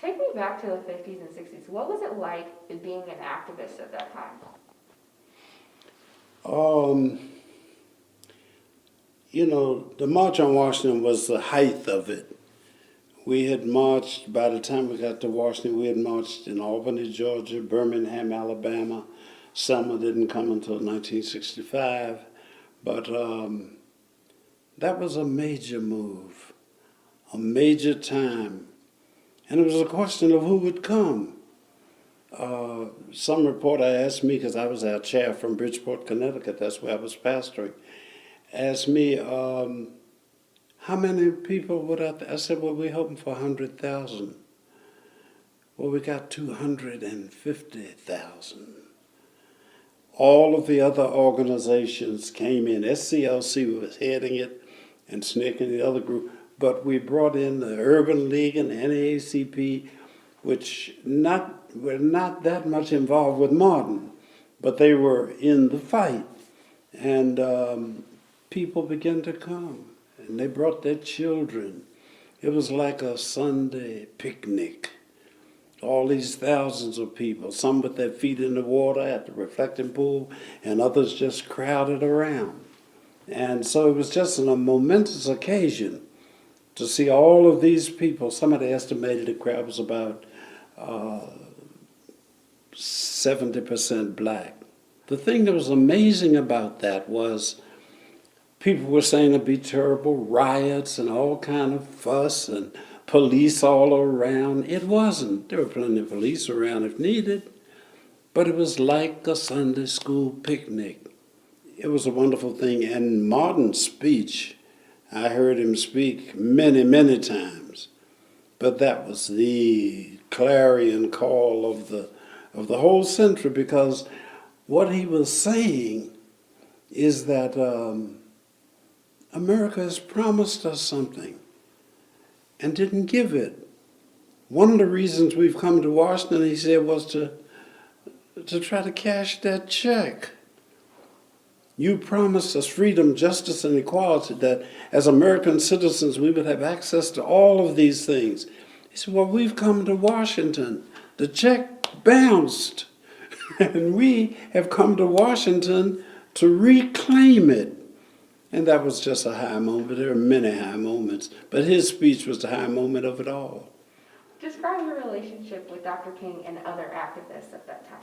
Take me back to the 50s and 60s. What was it like being an activist at that time? The March on Washington was the height of it. We had marched, by the time we got to Washington, we had marched in Albany, Georgia, Birmingham, Alabama. Selma didn't come until 1965. But that was a major move, a major time. And it was a question of who would come. Some reporter asked me, because I was our chair from Bridgeport, Connecticut, that's where I was pastoring, asked me, how many people would I said, well, we're hoping for 100,000. Well, we got 250,000. All of the other organizations came in. SCLC was heading it and SNCC and the other group, but we brought in the Urban League and the NAACP, which were not that much involved with Martin, but they were in the fight. And people began to come, and they brought their children. It was like a Sunday picnic. All these thousands of people, some with their feet in the water at the reflecting pool, and others just crowded around. And so it was just a momentous occasion to see all of these people. Somebody estimated the crowd was about 70% black. The thing that was amazing about that was people were saying there'd be terrible riots and all kind of fuss and police all around. It wasn't. There were plenty of police around if needed, but it was like a Sunday school picnic. It was a wonderful thing. And Martin's speech, I heard him speak many, many times, but that was the clarion call of the whole century, because what he was saying is that America has promised us something and didn't give it. One of the reasons we've come to Washington, he said, was to try to cash that check. You promised us freedom, justice, and equality, that as American citizens we would have access to all of these things. He said, well, we've come to Washington. The check bounced, and we have come to Washington to reclaim it. And that was just a high moment. There are many high moments, but his speech was the high moment of it all. Describe your relationship with Dr. King and other activists at that time.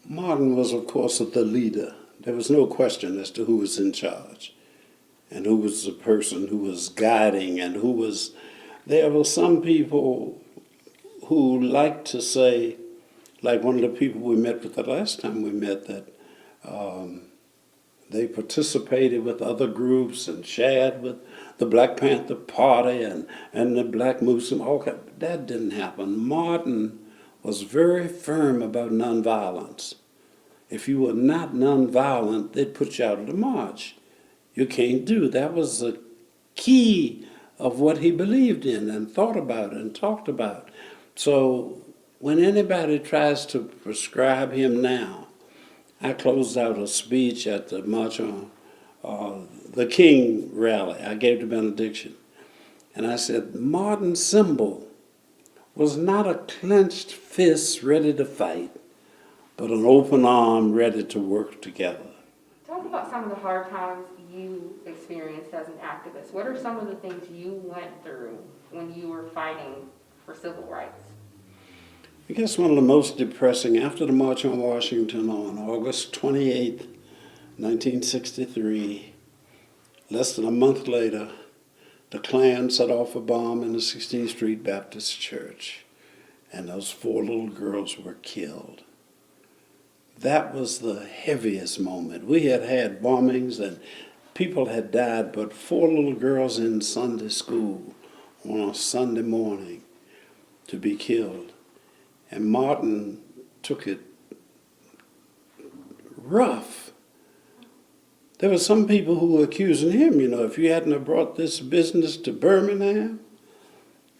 Martin was, of course, the leader. There was no question as to who was in charge and who was the person who was guiding and who was... There were some people who liked to say, like one of the people we met with the last time we met, that they participated with other groups and shared with the Black Panther Party and the Black Muslim. That didn't happen. Martin was very firm about nonviolence. If you were not nonviolent, they'd put you out of the march. You can't do. That was the key of what he believed in and thought about and talked about. So when anybody tries to prescribe him now, I closed out a speech at the March on the King rally. I gave the benediction. And I said, Martin's symbol was not a clenched fist ready to fight, but an open arm ready to work together. Talk about some of the hard times you experienced as an activist. What are some of the things you went through when you were fighting for civil rights? I guess one of the most depressing, after the March on Washington on August 28, 1963, less than a month later, the Klan set off a bomb in the 16th Street Baptist Church, and those 4 little girls were killed. That was the heaviest moment. We had had bombings and people had died, but 4 little girls in Sunday school on a Sunday morning to be killed. And Martin took it rough. There were some people who were accusing him, if you hadn't have brought this business to Birmingham,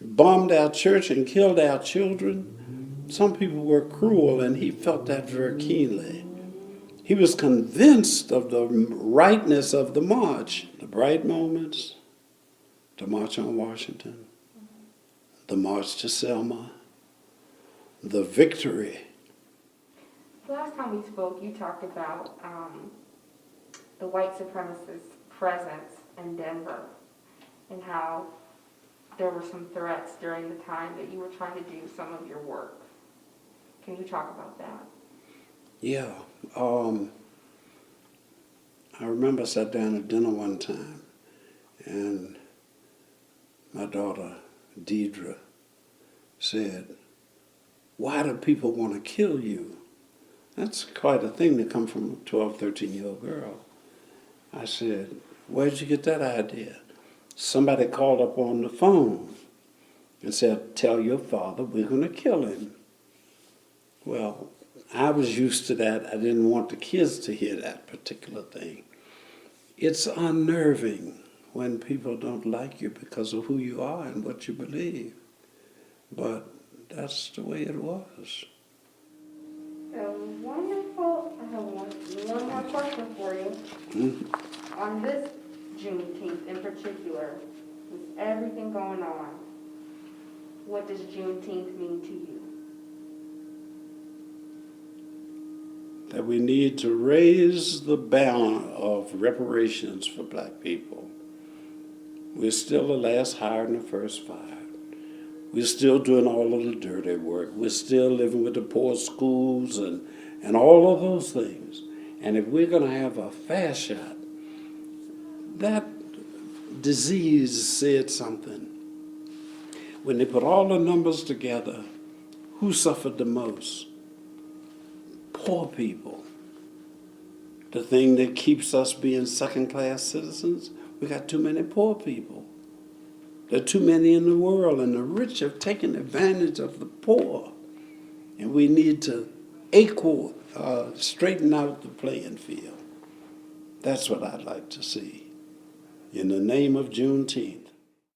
bombed our church and killed our children. Some people were cruel, and he felt that very keenly. He was convinced of the rightness of the march, the bright moments, the March on Washington. the March to Selma, the victory. Last time we spoke, you talked about the white supremacist presence in Denver and how there were some threats during the time that you were trying to do some of your work. Can you talk about that? Yeah. I remember I sat down at dinner one time, and my daughter, Deidre, said, "Why do people want to kill you?" That's quite a thing to come from a 12, 13-year-old girl. I said, "Where'd you get that idea?" Somebody called up on the phone and said, "Tell your father we're going to kill him." Well, I was used to that. I didn't want the kids to hear that particular thing. It's unnerving when people don't like you because of who you are and what you believe. But that's the way it was. Wonderful. I have one more question for you. Mm-hmm. On this Juneteenth in particular, with everything going on, what does Juneteenth mean to you? That we need to raise the bound of reparations for black people. We're still the last hired and the first fired. We're still doing all of the dirty work. We're still living with the poor schools and all of those things. And if we're going to have a fast shot, that disease said something. When they put all the numbers together, who suffered the most? Poor people. The thing that keeps us being second-class citizens, we got too many poor people. There are too many in the world, and the rich have taken advantage of the poor. And we need to straighten out the playing field. That's what I'd like to see. In the name of Juneteenth.